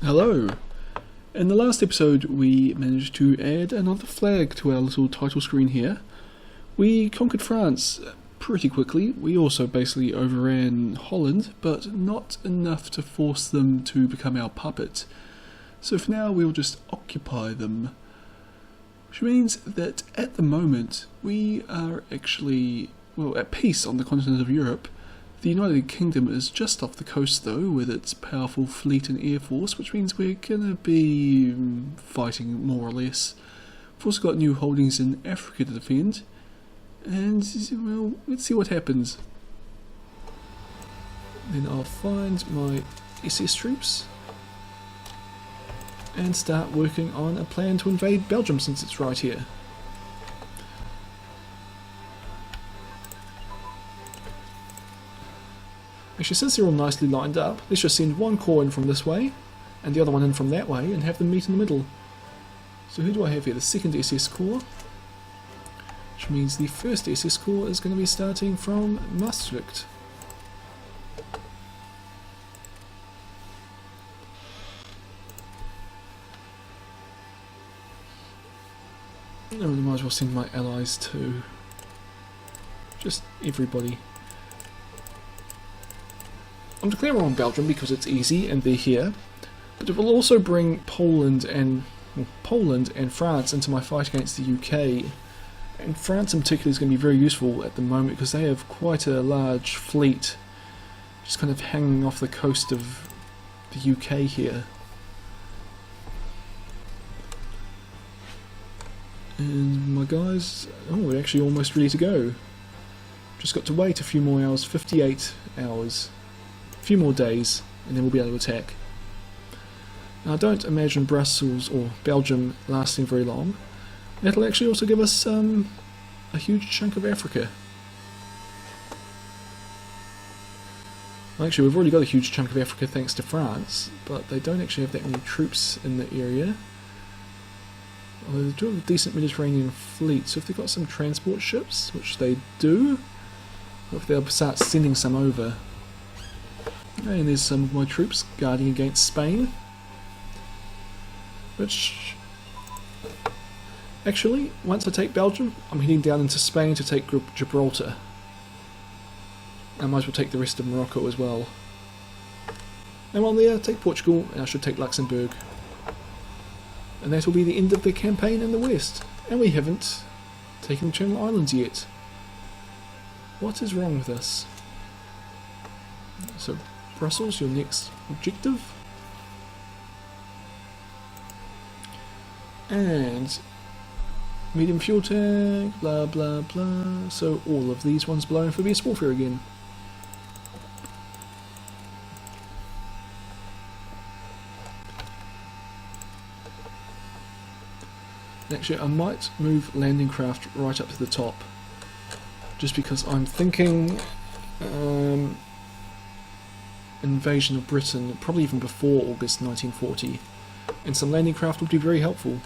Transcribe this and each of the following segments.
Hello! In the last episode we managed to add another flag to our little title screen here. We conquered France pretty quickly. We also basically overran Holland, but not enough to force them to become our puppet. So for now we'll just occupy them. Which means that at the moment we are actually, well, at peace on the continent of Europe. The United Kingdom is just off the coast though, with its powerful fleet and air force, which means we're gonna be fighting more or less. We've also got new holdings in Africa to defend, and well, let's see what happens. Then I'll find my SS troops and start working on a plan to invade Belgium since it's right here. Actually, since they're all nicely lined up, let's just send one corps in from this way, and the other one in from that way, and have them meet in the middle. So who do I have here? The 2nd SS Corps, which means the 1st SS Corps is going to be starting from Maastricht. I might as well send my allies too. Just everybody. I'm declaring war on Belgium because it's easy and they're here, but it will also bring Poland and France into my fight against the UK. And France in particular is going to be very useful at the moment because they have quite a large fleet just kind of hanging off the coast of the UK here. And my guys, we're actually almost ready to go. Just got to wait a few more hours, 58 hours. A few more days, and then we'll be able to attack. Now I don't imagine Brussels or Belgium lasting very long. That'll actually also give us a huge chunk of Africa. Well, actually, we've already got a huge chunk of Africa thanks to France, but they don't actually have that many troops in the area. Although they do have a decent Mediterranean fleet, so if they've got some transport ships, which they do, or if they'll start sending some over. And there's some of my troops guarding against Spain. Which, actually, once I take Belgium, I'm heading down into Spain to take Gibraltar. I might as well take the rest of Morocco as well. And while there, take Portugal, and I should take Luxembourg. And that will be the end of the campaign in the west. And we haven't taken the Channel Islands yet. What is wrong with us? So, Brussels, your next objective. And medium fuel tank, blah blah blah. So all of these ones below amphibious warfare again. Actually, I might move landing craft right up to the top. Just because I'm thinking invasion of Britain, probably even before August 1940, and some landing craft would be very helpful.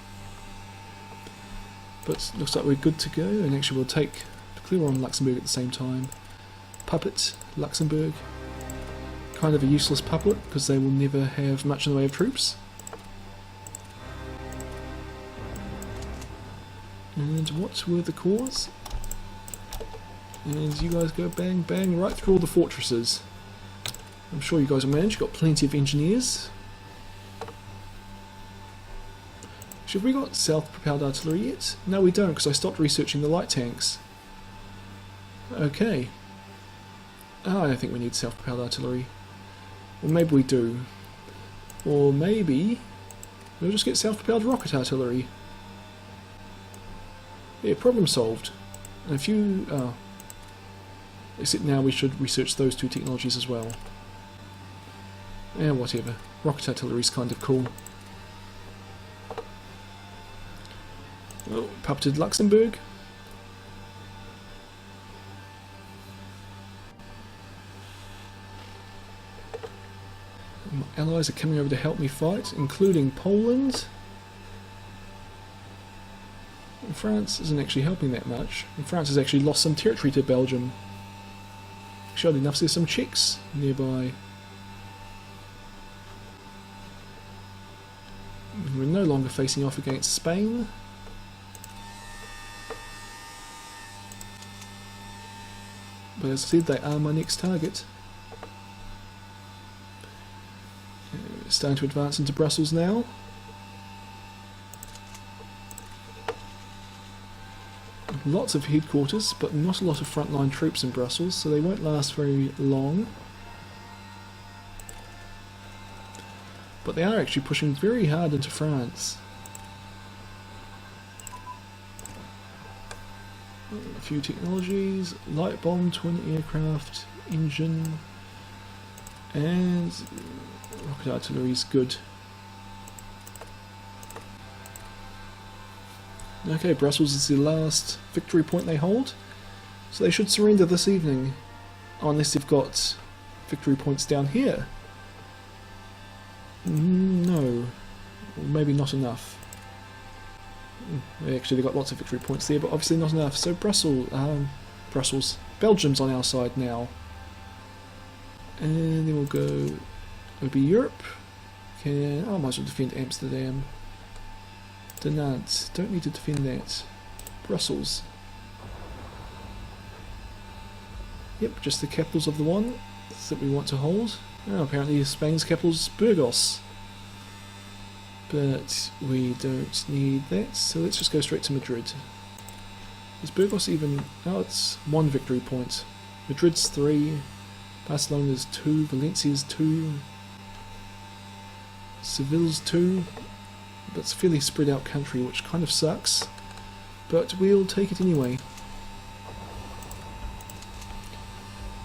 But looks like we're good to go, and actually we'll take clear on Luxembourg at the same time. Puppet, Luxembourg, kind of a useless puppet because they will never have much in the way of troops. And what were the cores? And you guys go bang bang right through all the fortresses. I'm sure you guys will manage. You've got plenty of engineers. Have we got self-propelled artillery yet? No, we don't, because I stopped researching the light tanks. Okay. Oh, I don't think we need self-propelled artillery. Or maybe we do. Or maybe we'll just get self-propelled rocket artillery. Yeah, problem solved. And if you... except now we should research those two technologies as well. Yeah, whatever. Rocket artillery's kind of cool. Oh, puppeted Luxembourg. My allies are coming over to help me fight, including Poland. And France isn't actually helping that much. And France has actually lost some territory to Belgium. Surely enough, there's some Czechs nearby. We're no longer facing off against Spain. But as I said, they are my next target. Starting to advance into Brussels now. Lots of headquarters, but not a lot of frontline troops in Brussels, so they won't last very long. But they are actually pushing very hard into France. A few technologies, light bomb, twin aircraft, engine, and rocket artillery is good. Okay, Brussels is the last victory point they hold, so they should surrender this evening, unless they've got victory points down here. No, or maybe not enough. Actually, they've got lots of victory points there, but obviously not enough. So Belgium's on our side now, and then we'll go over Europe. I might as well defend Amsterdam. Nantes, don't need to defend that. Brussels. Yep, just the capitals of the one that we want to hold. Oh, apparently Spain's capital is Burgos. But we don't need that, so let's just go straight to Madrid. Is Burgos even... Oh, it's 1 victory point. Madrid's 3, Barcelona's 2, Valencia's 2, Seville's 2. But it's a fairly spread out country, which kind of sucks, but we'll take it anyway.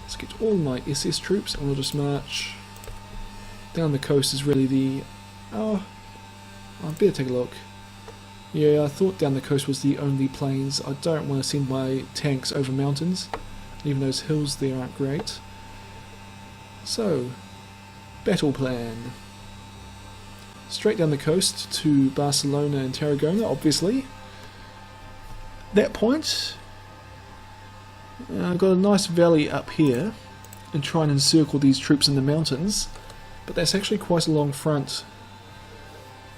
Let's get all my SS troops and we'll just march down the coast. Is really the... oh, I better take a look. Yeah, I thought down the coast was the only plains. I don't want to send my tanks over mountains, even those hills there aren't great. So, battle plan. Straight down the coast to Barcelona and Tarragona, obviously. That point, I've got a nice valley up here and try and encircle these troops in the mountains, but that's actually quite a long front.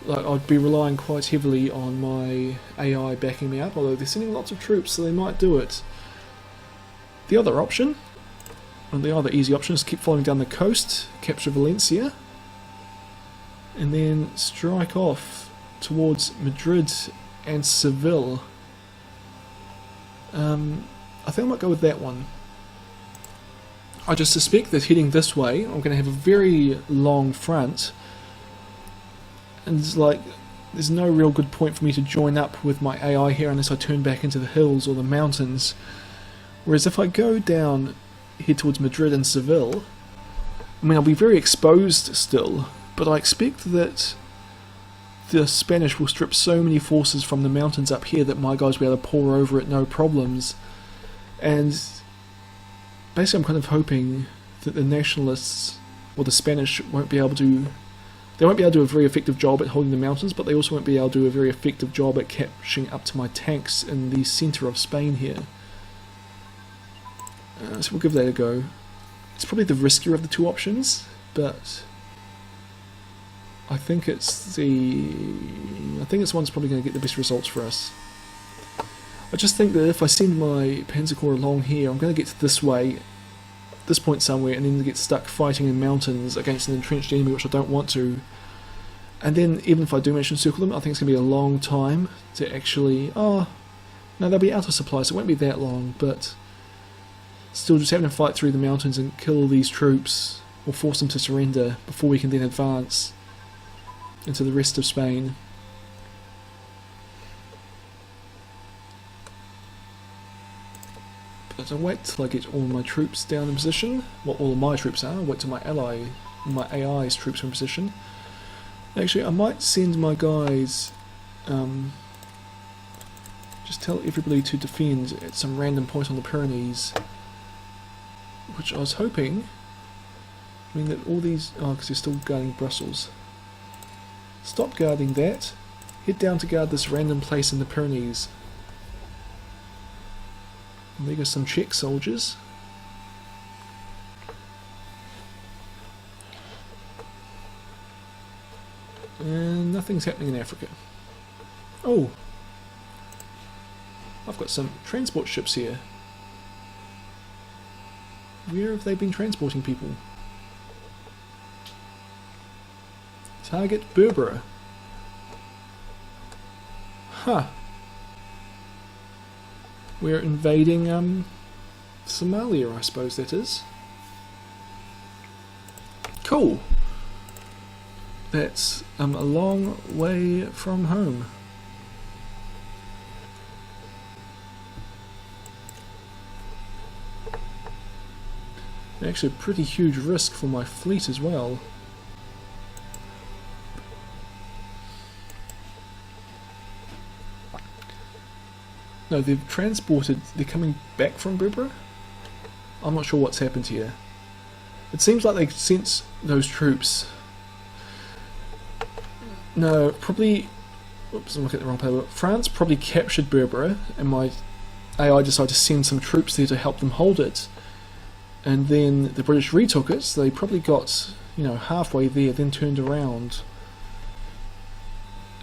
Like, I'd be relying quite heavily on my AI backing me up, although they're sending lots of troops, so they might do it. The other option, and the other easy option, is keep following down the coast, capture Valencia, and then strike off towards Madrid and Seville. I think I might go with that one. I just suspect that heading this way, I'm going to have a very long front, and it's like, there's no real good point for me to join up with my AI here unless I turn back into the hills or the mountains. Whereas if I go down, head towards Madrid and Seville, I mean, I'll be very exposed still, but I expect that the Spanish will strip so many forces from the mountains up here that my guys will be able to pour over it no problems. And basically I'm kind of hoping that the nationalists, or the Spanish, won't be able to... They won't be able to do a very effective job at holding the mountains, but they also won't be able to do a very effective job at catching up to my tanks in the centre of Spain here. So we'll give that a go. It's probably the riskier of the two options, but I think it's this one's probably going to get the best results for us. I just think that if I send my Panzer Corps along here, I'm going to get to this way, this point somewhere, and then get stuck fighting in mountains against an entrenched enemy, which I don't want to. And then even if I do manage to encircle them, I think it's going to be a long time to actually... Oh, no, they'll be out of supply, so it won't be that long, but still just having to fight through the mountains and kill these troops, or force them to surrender before we can then advance into the rest of Spain. But I'll wait till I get all my troops down in position. Well, all of my troops are. I'll wait till my AI's troops are in position. Actually, I might send my guys, just tell everybody to defend at some random point on the Pyrenees, which I was hoping, I mean that all these, because they're still guarding Brussels. Stop guarding that, head down to guard this random place in the Pyrenees. And there go some Czech soldiers. And nothing's happening in Africa. Oh! I've got some transport ships here. Where have they been transporting people? Target Berbera. Huh. We're invading Somalia, I suppose that is. Cool. That's a long way from home. Actually a pretty huge risk for my fleet as well. No, they've transported, they're coming back from Berbera? I'm not sure what's happened here. It seems like they sent those troops. No, probably, oops, I'm looking at the wrong paper. France probably captured Berbera and my AI decided to send some troops there to help them hold it. And then the British retook it, so they probably got, you know, halfway there, then turned around.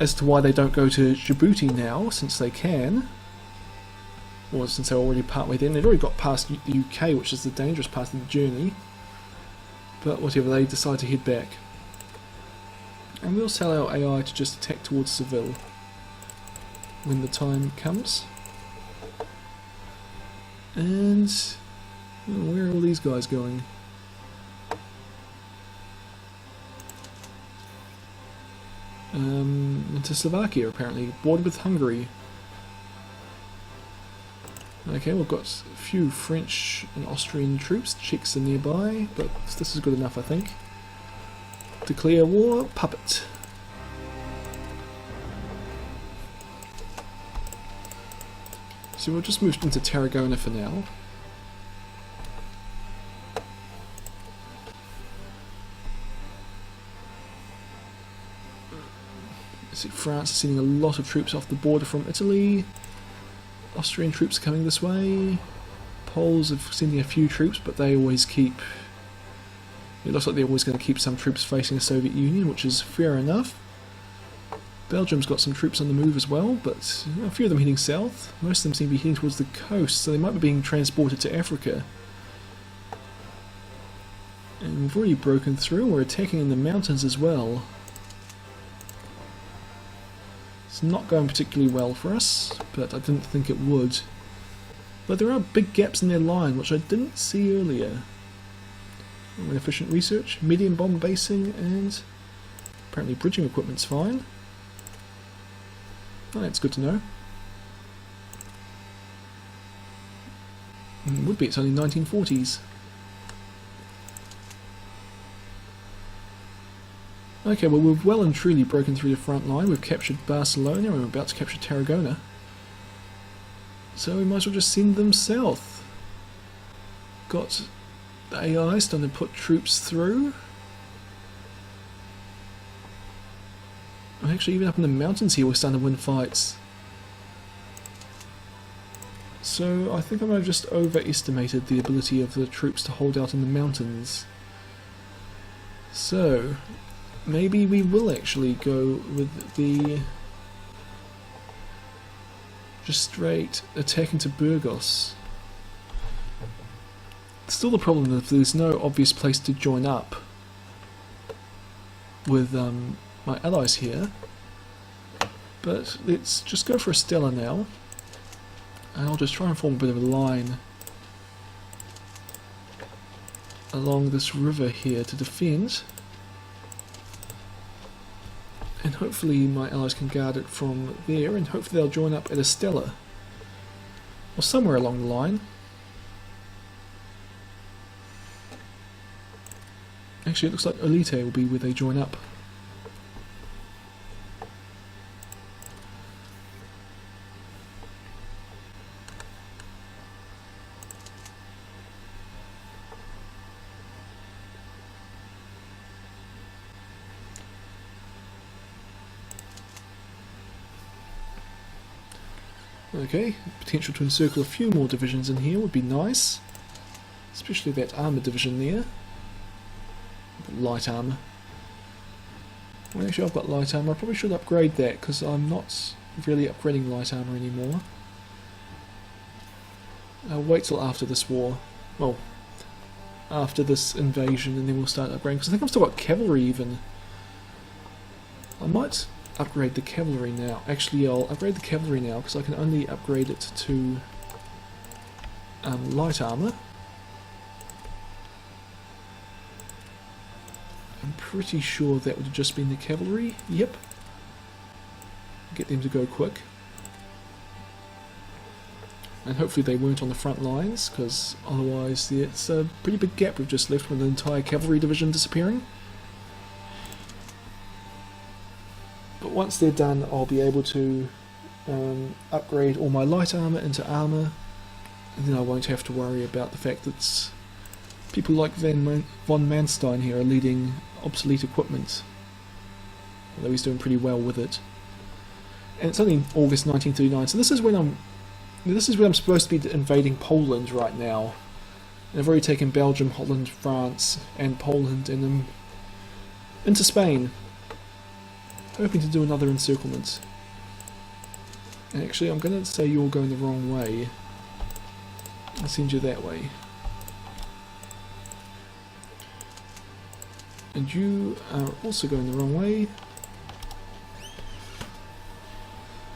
As to why they don't go to Djibouti now, since they can. Or since they're already partway there. And they've already got past the UK, which is the dangerous part of the journey. But whatever, they decide to head back. And we'll tell our AI to just attack towards Seville when the time comes. And where are all these guys going? Into Slovakia apparently, bordered with Hungary. Okay, we've got a few French and Austrian troops. Czechs are nearby, but this is good enough, I think. Declare war, puppet. So we'll just move into Tarragona for now. See, France is sending a lot of troops off the border from Italy. Austrian troops are coming this way. Poles are sending a few troops, but they always keep... It looks like they're always going to keep some troops facing the Soviet Union, which is fair enough. Belgium's got some troops on the move as well, but a few of them heading south. Most of them seem to be heading towards the coast, so they might be being transported to Africa. And we've already broken through, we're attacking in the mountains as well. It's not going particularly well for us, but I didn't think it would. But there are big gaps in their line, which I didn't see earlier. Efficient research, medium bomb basing, and apparently bridging equipment's fine. Oh, that's good to know. Would be, it's only 1940s. Okay, well we've well and truly broken through the front line. We've captured Barcelona and we're about to capture Tarragona. So we might as well just send them south. Got the AI starting to put troops through. And actually even up in the mountains here we're starting to win fights. So I think I might have just overestimated the ability of the troops to hold out in the mountains. So maybe we will actually go with the just straight attack into Burgos. Still the problem is there's no obvious place to join up with my allies here, but let's just go for Estella now, and I'll just try and form a bit of a line along this river here to defend, and hopefully my allies can guard it from there, and hopefully they'll join up at Estella or somewhere along the line. Actually, it looks like Olite will be where they join up. Okay, potential to encircle a few more divisions in here would be nice, especially that armoured division there. Light armour. Well, actually I've got light armour. I probably should upgrade that because I'm not really upgrading light armour anymore. I'll wait till after this war. Well, after this invasion, and then we'll start upgrading. Because I think I've still got cavalry even. I might upgrade the cavalry now. Actually, I'll upgrade the cavalry now because I can only upgrade it to light armour. I'm pretty sure that would have just been the cavalry. Yep. Get them to go quick. And hopefully they weren't on the front lines, because otherwise it's a pretty big gap we've just left with an entire cavalry division disappearing. But once they're done, I'll be able to upgrade all my light armour into armour, and then I won't have to worry about the fact that people like von Manstein here are leading obsolete equipment, although he's doing pretty well with it. And it's only August 1939, so this is when I'm supposed to be invading Poland right now. And I've already taken Belgium, Holland, France, and Poland, and I'm into Spain, hoping to do another encirclement. And actually, I'm going to say you're going the wrong way. I'll send you that way. And you are also going the wrong way.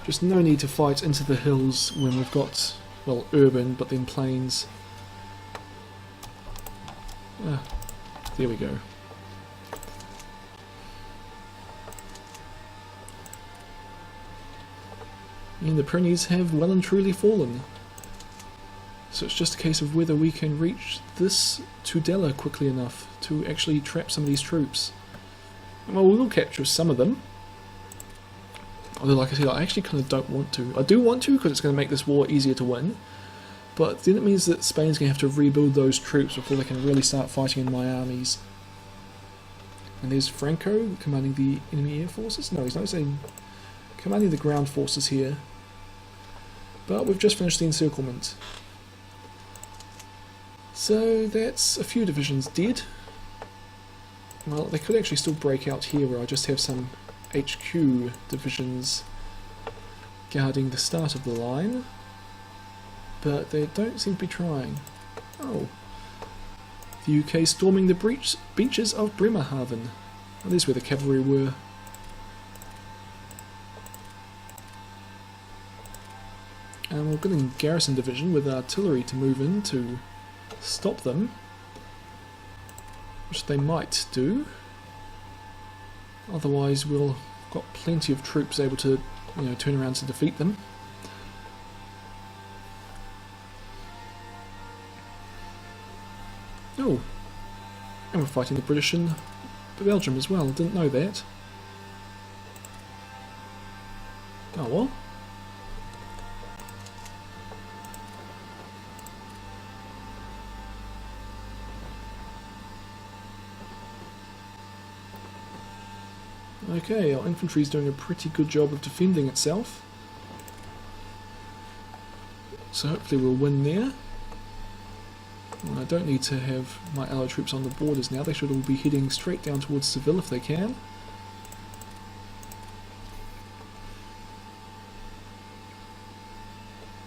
Just no need to fight into the hills when we've got, well, urban, but then plains. There we go. And the Pyrenees have well and truly fallen. So it's just a case of whether we can reach this Tudela quickly enough to actually trap some of these troops. Well, we will capture some of them. Although, like I said, I actually kind of don't want to. I do want to because it's going to make this war easier to win. But then it means that Spain's going to have to rebuild those troops before they can really start fighting in my armies. And there's Franco commanding the enemy air forces. No, he's not saying commanding the ground forces here. But we've just finished the encirclement. So that's a few divisions dead. Well, they could actually still break out here where I just have some HQ divisions guarding the start of the line. But they don't seem to be trying. Oh. The UK storming the beaches of Bremerhaven. Well, there's where the cavalry were. And we're getting a garrison division with artillery to move in to stop them, which they might do. Otherwise, we'll got plenty of troops able to, turn around to defeat them. Oh, and we're fighting the British in Belgium as well. Didn't know that. Oh well. Okay, our infantry is doing a pretty good job of defending itself. So hopefully we'll win there. Well, I don't need to have my allied troops on the borders now. They should all be heading straight down towards Seville if they can.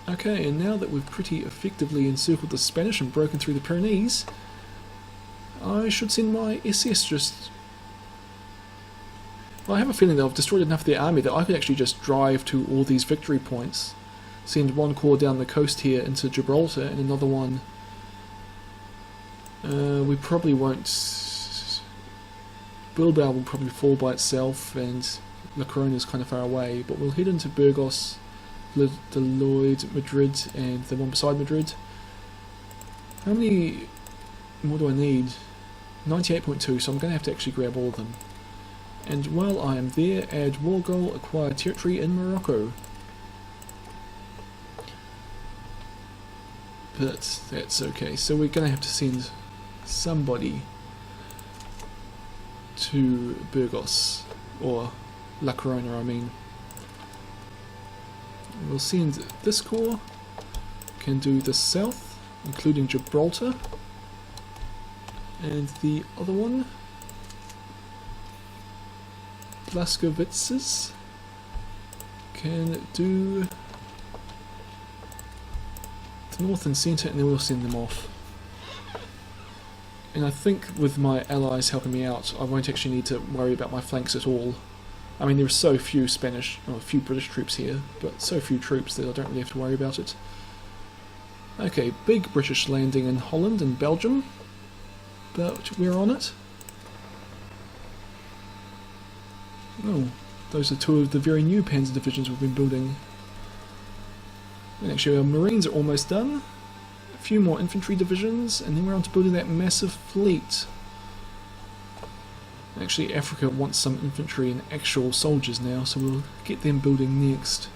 Okay, and now that we've pretty effectively encircled the Spanish and broken through the Pyrenees, I should send my SS just... Well, I have a feeling that I've destroyed enough of their army that I could actually just drive to all these victory points. Send one corps down the coast here into Gibraltar and another one... we probably won't... Bilbao will probably fall by itself and La Corona is kind of far away, but we'll head into Burgos, Deloitte, Madrid and the one beside Madrid. How many more do I need? 98.2, so I'm going to have to actually grab all of them. And while I am there, add war goal, acquire territory in Morocco. But that's okay, so we're going to have to send somebody to Burgos, or La Corona I mean. We'll send this corps, can do the south, including Gibraltar, and the other one Blaskowitzes can do the north and centre, and then we'll send them off. And I think with my allies helping me out, I won't actually need to worry about my flanks at all. I mean, there are so few few British troops here, but so few troops that I don't really have to worry about it. Okay, big British landing in Holland and Belgium, but we're on it. Oh, those are two of the very new panzer divisions we've been building. And actually our marines are almost done. A few more infantry divisions, and then we're on to building that massive fleet. Actually, Africa wants some infantry and actual soldiers now, so we'll get them building next.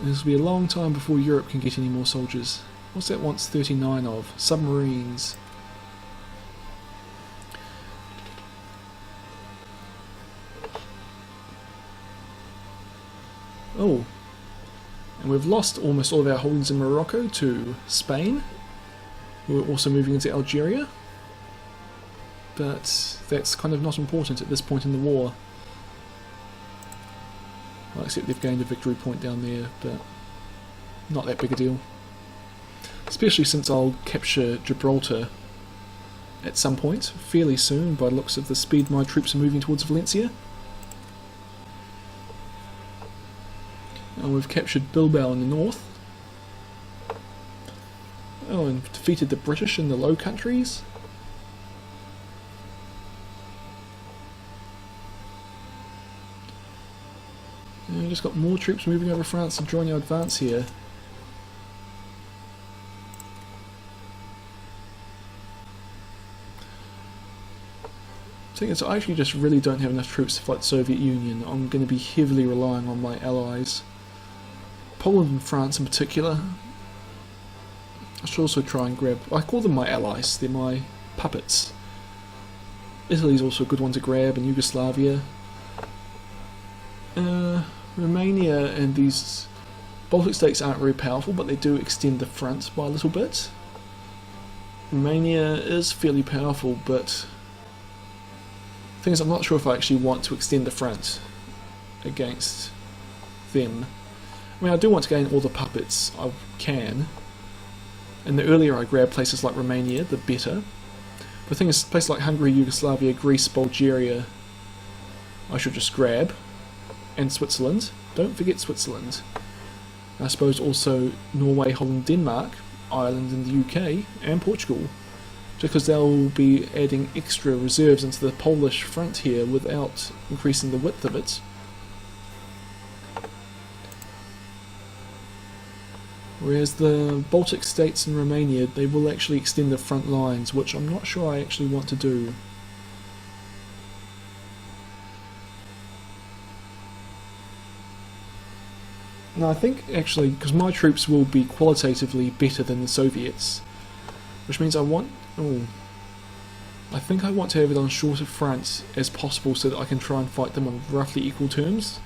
This will be a long time before Europe can get any more soldiers. What's that wants 39 of? Submarines. Oh, and we've lost almost all of our holdings in Morocco to Spain, who are also moving into Algeria. But that's kind of not important at this point in the war. Well, except they've gained a victory point down there, but not that big a deal. Especially since I'll capture Gibraltar at some point, fairly soon, by the looks of the speed my troops are moving towards Valencia. And we've captured Bilbao in the north. Oh, and defeated the British in the Low Countries. And we've just got more troops moving over France to join our advance here. The thing is, I actually just really don't have enough troops to fight the Soviet Union. I'm going to be heavily relying on my allies. Poland and France in particular. I should also try and grab... I call them my allies, they're my puppets. Italy's also a good one to grab, and Yugoslavia. Romania and these Baltic states aren't very powerful, but they do extend the front by a little bit. Romania is fairly powerful, but the thing is, I'm not sure if I actually want to extend the front against them. I mean, I do want to gain all the puppets I can, and the earlier I grab places like Romania, the better. But the thing is, places like Hungary, Yugoslavia, Greece, Bulgaria, I should just grab. And Switzerland. Don't forget Switzerland. I suppose also Norway, Holland, Denmark, Ireland and the UK, and Portugal. Just because they'll be adding extra reserves into the Polish front here without increasing the width of it. Whereas the Baltic states and Romania, they will actually extend the front lines, which I'm not sure I actually want to do. No, I think actually, because my troops will be qualitatively better than the Soviets, which means I want... Oh, I think I want to have it on shorter fronts as possible so that I can try and fight them on roughly equal terms.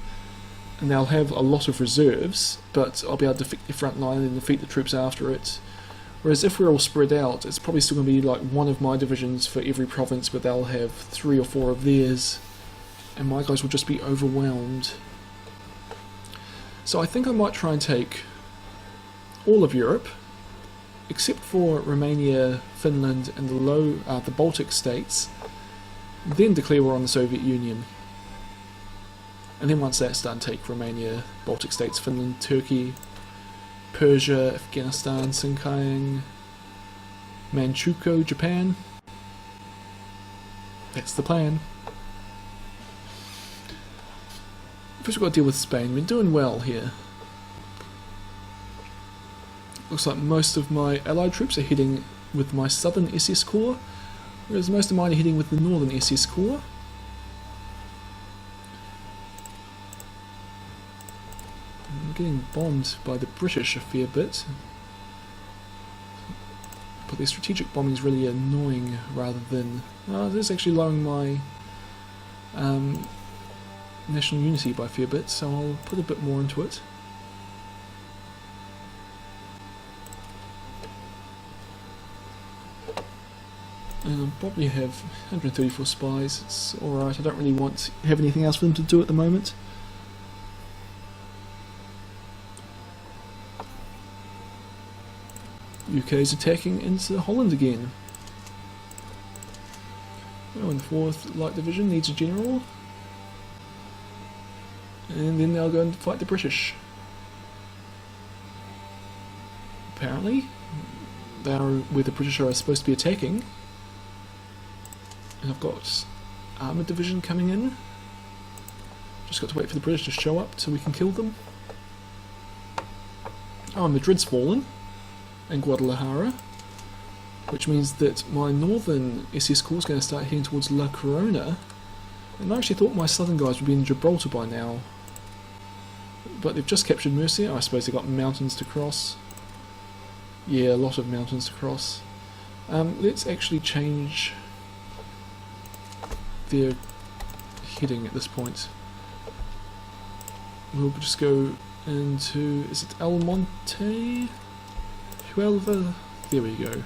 And they'll have a lot of reserves, but I'll be able to defeat the front line and defeat the troops after it. Whereas if we're all spread out, it's probably still going to be like one of my divisions for every province, but they'll have 3 or 4 of theirs, and my guys will just be overwhelmed. So I think I might try and take all of Europe, except for Romania, Finland, and the Baltic states, then declare war on the Soviet Union. And then once that's done, take Romania, Baltic states, Finland, Turkey, Persia, Afghanistan, Sinkiang, Manchukuo, Japan. That's the plan. First we've got to deal with Spain. We're doing well here. Looks like most of my allied troops are heading with my southern SS Corps, whereas most of mine are heading with the northern SS Corps. I'm getting bombed by the British a fair bit. But their strategic bombing is really annoying rather than... Oh, this is actually lowering my national unity by a fair bit, so I'll put a bit more into it. And I'll probably have 134 spies. It's alright, I don't really want to have anything else for them to do at the moment. UK is attacking into Holland again. Oh, and the 4th Light Division needs a general. And then they'll go and fight the British. Apparently, they are where the British are supposed to be attacking. And I've got Armoured Division coming in. Just got to wait for the British to show up so we can kill them. Oh, Madrid's fallen. And Guadalajara. Which means that my northern SS Corps is going to start heading towards La Corona. And I actually thought my southern guys would be in Gibraltar by now. But they've just captured Murcia. I suppose they've got mountains to cross. Yeah, a lot of mountains to cross. Let's actually change their heading at this point. We'll just go into... is it El Monte? Huelva? There we go.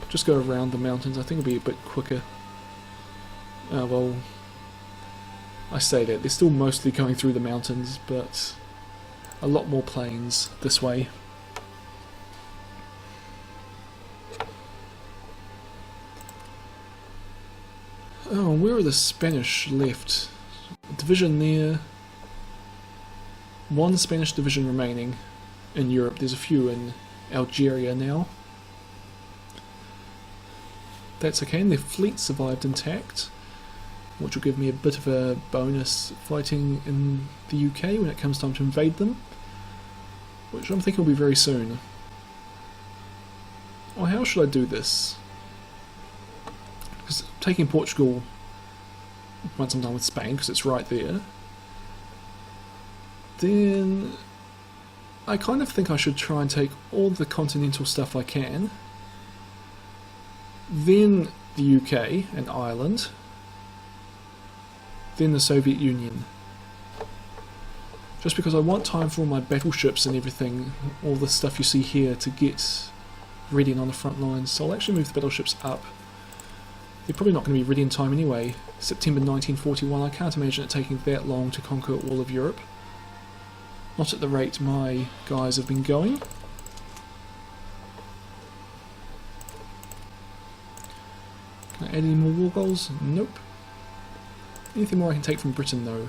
Just go around the mountains. I think it'll be a bit quicker. Well, I say that. They're still mostly going through the mountains, but a lot more plains this way. Oh, where are the Spanish left? A division there. One Spanish division remaining in Europe. There's a few in Algeria now. That's okay, and their fleet survived intact, which will give me a bit of a bonus fighting in the UK when it comes time to invade them, which I'm thinking will be very soon. Or how should I do this? Because taking Portugal once I'm done with Spain, because it's right there, then I kind of think I should try and take all the continental stuff I can, then the UK and Ireland, then the Soviet Union. Just because I want time for all my battleships and everything, all the stuff you see here, to get ready and on the front lines. So I'll actually move the battleships up. They're probably not going to be ready in time anyway. September 1941, I can't imagine it taking that long to conquer all of Europe. Not at the rate my guys have been going. Can I add any more war goals? Nope. Anything more I can take from Britain though?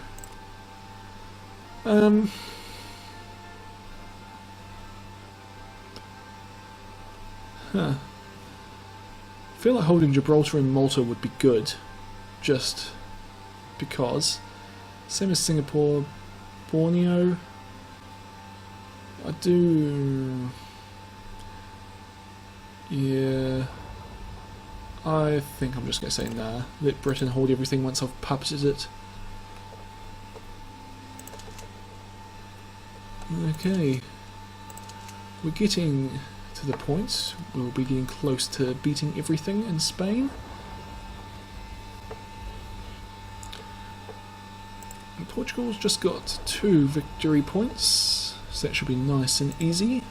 Huh. I feel like holding Gibraltar and Malta would be good. Just because. Same as Singapore, Borneo. I do... yeah... I think I'm just going to say nah. Let Britain hold everything once I've puppeted it. Okay. We're getting to the point. We'll be getting close to beating everything in Spain. And Portugal's just got 2 victory points, so that should be nice and easy.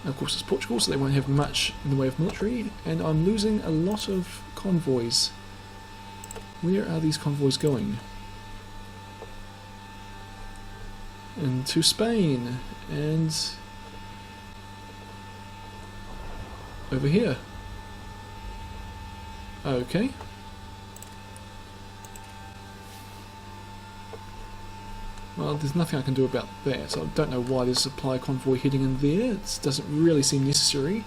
Of course it's Portugal, so they won't have much in the way of military, and I'm losing a lot of convoys. Where are these convoys going? Into Spain, and over here. Okay. Well, there's nothing I can do about that. I don't know why there's a supply convoy heading in there. It doesn't really seem necessary.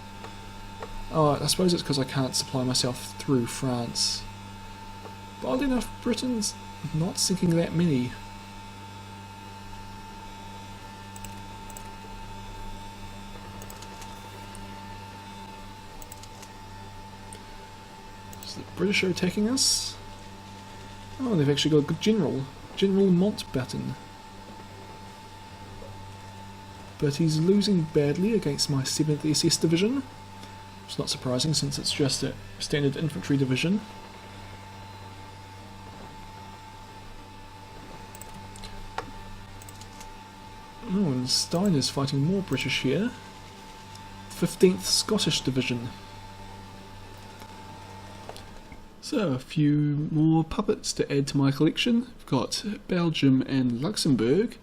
Oh, I suppose it's because I can't supply myself through France. But oddly enough, Britain's not sinking that many. So the British are attacking us. Oh, they've actually got a good general. General Mountbatten. But he's losing badly against my 7th SS Division. It's not surprising since it's just a standard infantry division. Oh, and Stein is fighting more British here. 15th Scottish Division. So, a few more puppets to add to my collection. I've got Belgium and Luxembourg.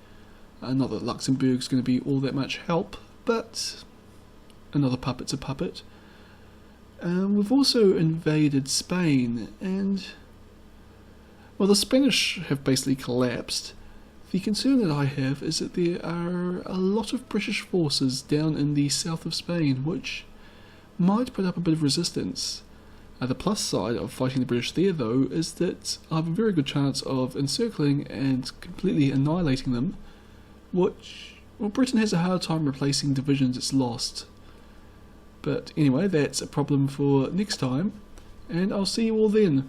Not that Luxembourg's going to be all that much help, but another puppet's a puppet. We've also invaded Spain, and well, the Spanish have basically collapsed. The concern that I have is that there are a lot of British forces down in the south of Spain, which might put up a bit of resistance. The plus side of fighting the British there, though, is that I have a very good chance of encircling and completely annihilating them, which, well, Britain has a hard time replacing divisions it's lost. But anyway, that's a problem for next time, and I'll see you all then.